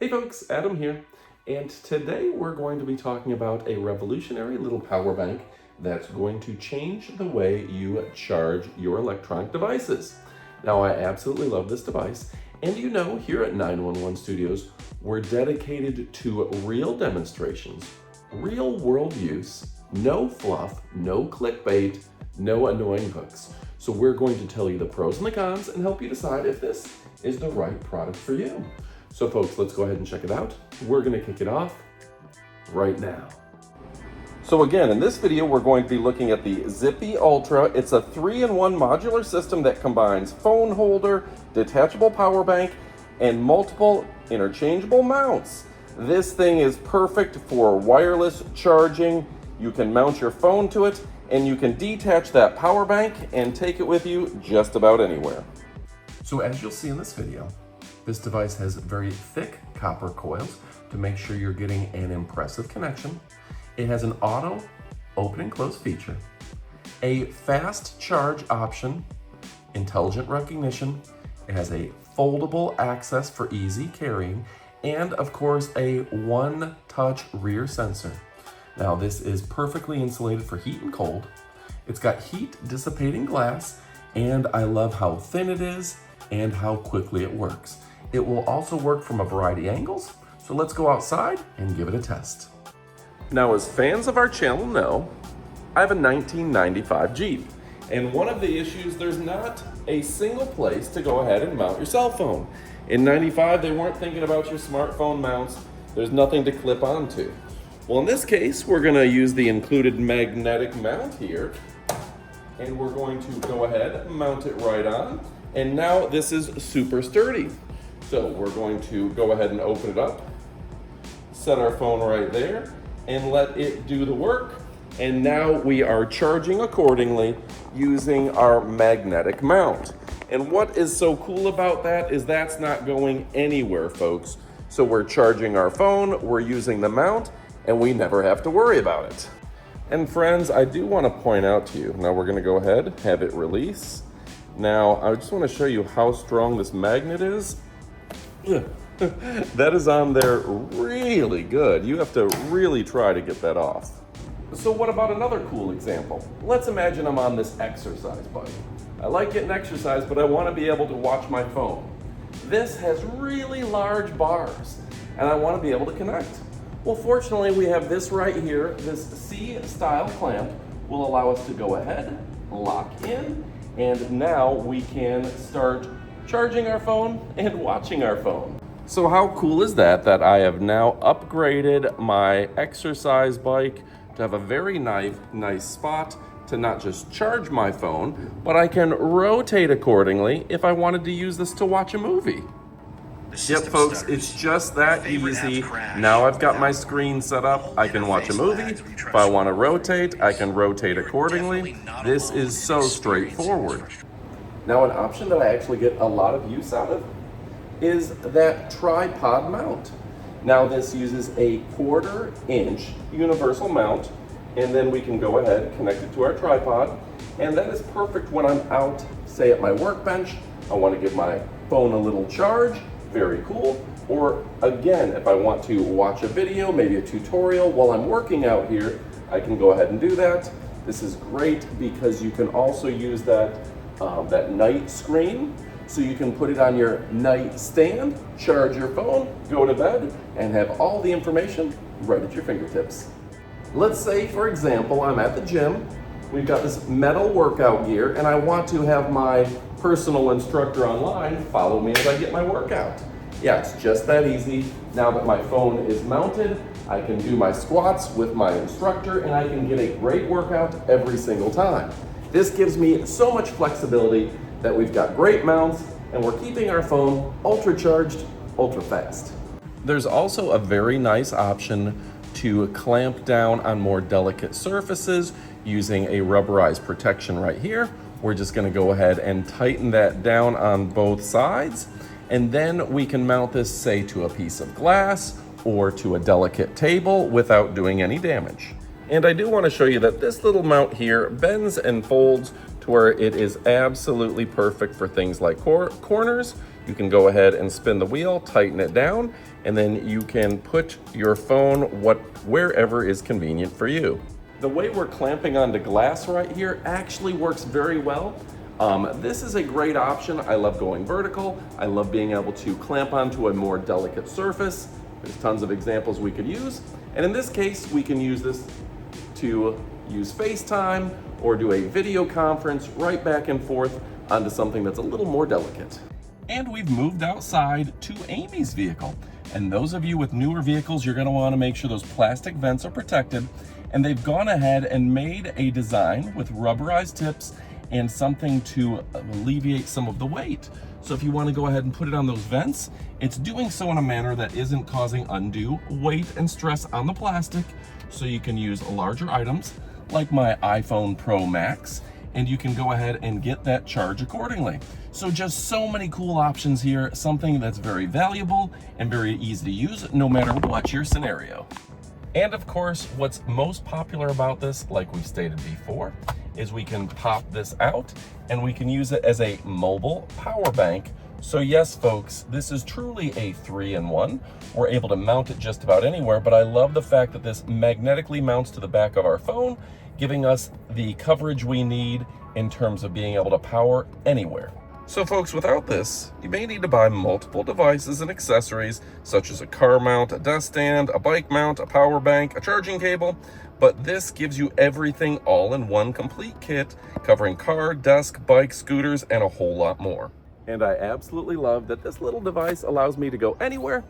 Hey folks, Adam here, and today we're going to be talking about a revolutionary little power bank that's going to change the way you charge your electronic devices. Now, I absolutely love this device, and you know, here at 911 Studios, we're dedicated to real demonstrations, real world use, no fluff, no clickbait, no annoying hooks. So we're going to tell you the pros and the cons and help you decide if this is the right product for you. So folks, let's go ahead and check it out. We're gonna kick it off right now. So again, in this video, we're going to be looking at the Zippy Ultra. It's a 3-in-1 modular system that combines phone holder, detachable power bank, and multiple interchangeable mounts. This thing is perfect for wireless charging. You can mount your phone to it, and you can detach that power bank and take it with you just about anywhere. So as you'll see in this video, this device has very thick copper coils to make sure you're getting an impressive connection. It has an auto open and close feature, a fast charge option, intelligent recognition. It has a foldable access for easy carrying, and of course a one-touch rear sensor. Now this is perfectly insulated for heat and cold. It's got heat dissipating glass, and I love how thin it is and how quickly it works. It will also work from a variety of angles, so let's go outside and give it a test. Now, as fans of our channel know, I have a 1995 Jeep, and one of the issues, there's not a single place to go ahead and mount your cell phone. In 95, they weren't thinking about your smartphone mounts. There's nothing to clip onto. Well, in this case, we're gonna use the included magnetic mount here, and we're going to go ahead and mount it right on. And now this is super sturdy. So we're going to go ahead and open it up, set our phone right there, and let it do the work. And now we are charging accordingly using our magnetic mount. And what is so cool about that is that's not going anywhere, folks. So we're charging our phone, we're using the mount, and we never have to worry about it. And friends, I do want to point out to you, now we're going to go ahead, have it release. Now, I just want to show you how strong this magnet is. That is on there really good. You have to really try to get that off. So what about another cool example? Let's imagine I'm on this exercise bike. I like getting exercise, but I want to be able to watch my phone. This has really large bars, and I want to be able to connect. Well, fortunately, we have this right here. This C-style clamp will allow us to go ahead, lock in, and now we can start charging our phone and watching our phone. So how cool is that I have now upgraded my exercise bike to have a very nice spot to not just charge my phone, but I can rotate accordingly if I wanted to use this to watch a movie. Yep, folks, it's just that easy. Now I've got my screen set up. I can watch a movie. If I want to rotate, I can rotate accordingly. This is so straightforward. Now, an option that I actually get a lot of use out of is that tripod mount. Now, this uses a 1/4-inch universal mount, and then we can go ahead and connect it to our tripod. And that is perfect when I'm out, say at my workbench. I want to give my phone a little charge. Very cool. Or again, if I want to watch a video, maybe a tutorial while I'm working out here, I can go ahead and do that. This is great because you can also use that night screen. So you can put it on your nightstand, charge your phone, go to bed, and have all the information right at your fingertips. Let's say, for example, I'm at the gym. We've got this metal workout gear, and I want to have my personal instructor online follow me as I get my workout. Yeah, it's just that easy. Now that my phone is mounted, I can do my squats with my instructor, and I can get a great workout every single time. This gives me so much flexibility that we've got great mounts, and we're keeping our phone ultra charged, ultra fast. There's also a very nice option to clamp down on more delicate surfaces using a rubberized protection right here. We're just gonna go ahead and tighten that down on both sides, and then we can mount this, say, to a piece of glass or to a delicate table without doing any damage. And I do want to show you that this little mount here bends and folds to where it is absolutely perfect for things like corners. You can go ahead and spin the wheel, tighten it down, and then you can put your phone wherever is convenient for you. The way we're clamping onto glass right here actually works very well. This is a great option. I love going vertical. I love being able to clamp onto a more delicate surface. There's tons of examples we could use. And in this case, we can use this to use FaceTime or do a video conference right back and forth onto something that's a little more delicate. And we've moved outside to Amy's vehicle. And those of you with newer vehicles, you're gonna wanna make sure those plastic vents are protected. And they've gone ahead and made a design with rubberized tips and something to alleviate some of the weight. So if you want to go ahead and put it on those vents, it's doing so in a manner that isn't causing undue weight and stress on the plastic. So you can use larger items like my iPhone Pro Max, and you can go ahead and get that charge accordingly. So just so many cool options here, something that's very valuable and very easy to use no matter what your scenario. And of course, what's most popular about this, like we stated before, is we can pop this out and we can use it as a mobile power bank. So yes, folks, this is truly a 3-in-1. We're able to mount it just about anywhere, but I love the fact that this magnetically mounts to the back of our phone, giving us the coverage we need in terms of being able to power anywhere. So folks, without this, you may need to buy multiple devices and accessories, such as a car mount, a desk stand, a bike mount, a power bank, a charging cable, but this gives you everything all in one complete kit, covering car, desk, bike, scooters, and a whole lot more. And I absolutely love that this little device allows me to go anywhere,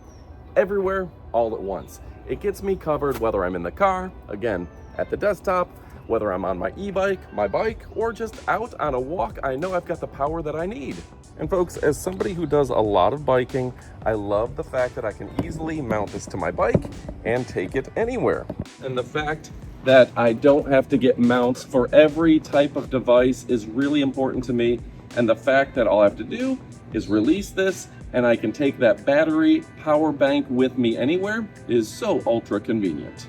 everywhere, all at once. It gets me covered whether I'm in the car, again, at the desktop, whether I'm on my e-bike, my bike, or just out on a walk. I know I've got the power that I need. And folks, as somebody who does a lot of biking, I love the fact that I can easily mount this to my bike and take it anywhere. And the fact that I don't have to get mounts for every type of device is really important to me. And the fact that all I have to do is release this and I can take that battery power bank with me anywhere is so ultra convenient.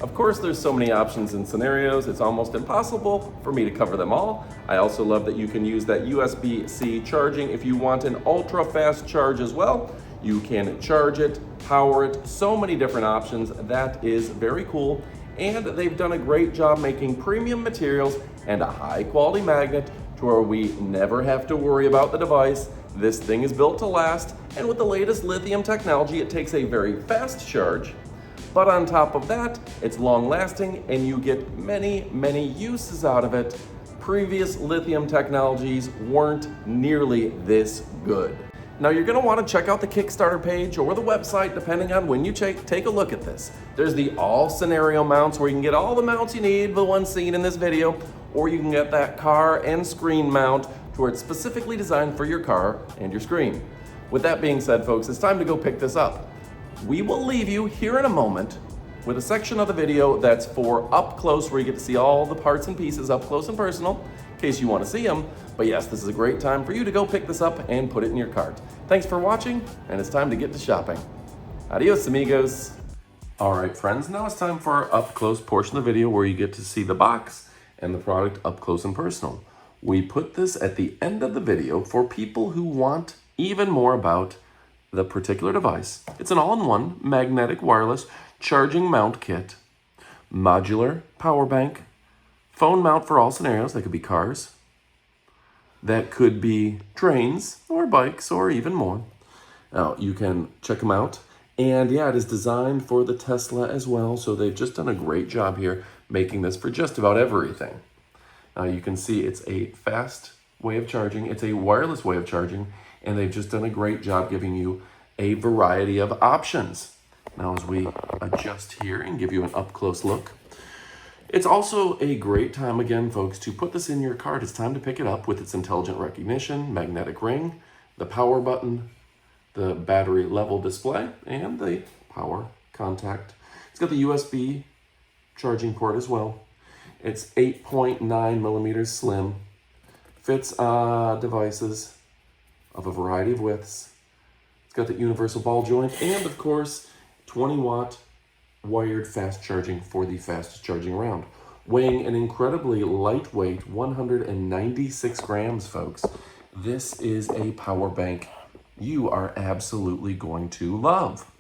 Of course, there's so many options and scenarios, it's almost impossible for me to cover them all. I also love that you can use that USB-C charging if you want an ultra fast charge as well. You can charge it, power it, so many different options. That is very cool. And they've done a great job making premium materials and a high quality magnet to where we never have to worry about the device. This thing is built to last, and with the latest lithium technology, it takes a very fast charge. But on top of that, it's long lasting and you get many, many uses out of it. Previous lithium technologies weren't nearly this good. Now you're gonna wanna check out the Kickstarter page or the website, depending on when you take a look at this. There's the all scenario mounts where you can get all the mounts you need, the ones seen in this video, or you can get that car and screen mount to where it's specifically designed for your car and your screen. With that being said, folks, it's time to go pick this up. We will leave you here in a moment with a section of the video that's for up close, where you get to see all the parts and pieces up close and personal, in case you want to see them. But yes, this is a great time for you to go pick this up and put it in your cart. Thanks for watching, and it's time to get to shopping. Adios, amigos. All right, friends, now it's time for our up close portion of the video where you get to see the box and the product up close and personal. We put this at the end of the video for people who want even more about the particular device. It's an all-in-one magnetic wireless charging mount kit, modular power bank, phone mount for all scenarios. That could be cars, that could be trains or bikes or even more. Now you can check them out. And yeah, it is designed for the Tesla as well. So they've just done a great job here making this for just about everything. Now you can see it's a fast way of charging. It's a wireless way of charging. And they've just done a great job giving you a variety of options. Now as we adjust here and give you an up-close look, it's also a great time, again, folks, to put this in your cart. It's time to pick it up with its intelligent recognition, magnetic ring, the power button, the battery level display, and the power contact. It's got the USB charging port as well. It's 8.9 millimeters slim, fits devices of a variety of widths. It's got the universal ball joint and, of course, 20-watt wired fast charging for the fastest charging around. Weighing an incredibly lightweight 196 grams, folks. This is a power bank you are absolutely going to love.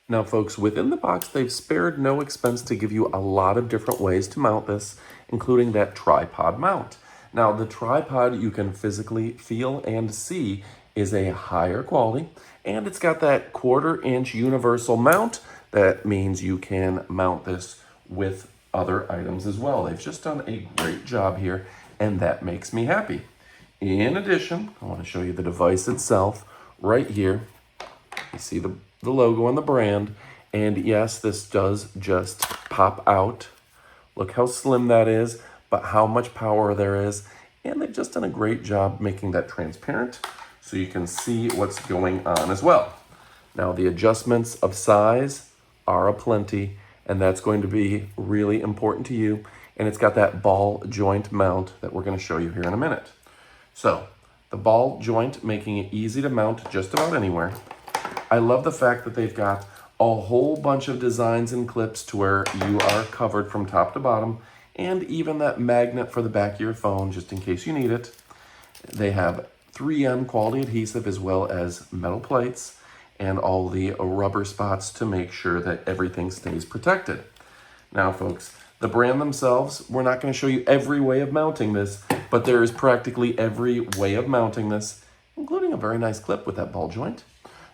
Now, folks, within the box, they've spared no expense to give you a lot of different ways to mount this, including that tripod mount. Now, the tripod you can physically feel and see is a higher quality, and it's got that 1/4-inch universal mount. That means you can mount this with other items as well. They've just done a great job here, and that makes me happy. In addition, I want to show you the device itself right here. You see the logo on the brand, and yes, this does just pop out. Look how slim that is, but how much power there is. And they've just done a great job making that transparent so you can see what's going on as well. Now, the adjustments of size are aplenty, and that's going to be really important to you. And it's got that ball joint mount that we're going to show you here in a minute. So, the ball joint making it easy to mount just about anywhere. I love the fact that they've got a whole bunch of designs and clips to where you are covered from top to bottom, and even that magnet for the back of your phone just in case you need it. They have 3M quality adhesive as well as metal plates and all the rubber spots to make sure that everything stays protected. Now, folks, the brand themselves, we're not going to show you every way of mounting this, but there is practically every way of mounting this, including a very nice clip with that ball joint.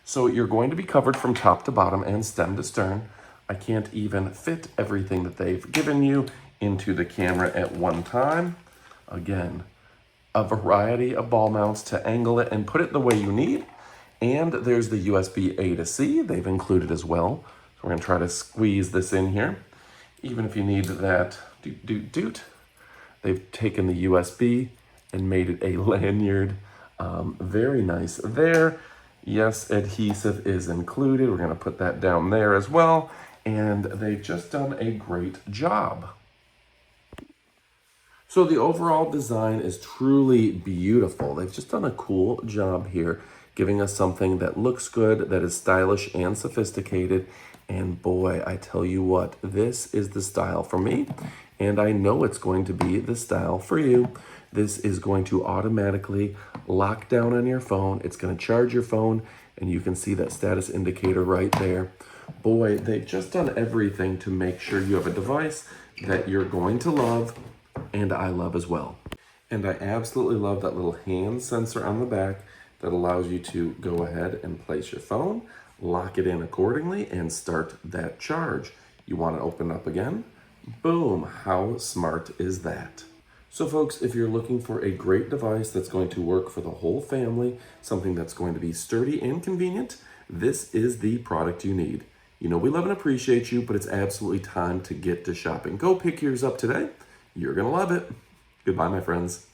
So you're going to be covered from top to bottom and stem to stern. I can't even fit everything that they've given you into the camera at one time. Again, a variety of ball mounts to angle it and put it the way you need. And there's the USB A to C they've included as well. So we're gonna try to squeeze this in here. Even if you need that doot. They've taken the USB and made it a lanyard. Very nice there. Yes, adhesive is included. We're going to put that down there as well. And they've just done a great job. So the overall design is truly beautiful. They've just done a cool job here, giving us something that looks good, that is stylish and sophisticated. And boy, I tell you what, this is the style for me. And I know it's going to be the style for you. This is going to automatically lock down on your phone. It's going to charge your phone, and you can see that status indicator right there. Boy, they've just done everything to make sure you have a device that you're going to love, and I love as well. And I absolutely love that little hand sensor on the back that allows you to go ahead and place your phone, lock it in accordingly, and start that charge. You want to open up again? Boom, how smart is that? So folks, if you're looking for a great device that's going to work for the whole family, something that's going to be sturdy and convenient, this is the product you need. You know we love and appreciate you, but it's absolutely time to get to shopping. Go pick yours up today. You're going to love it. Goodbye, my friends.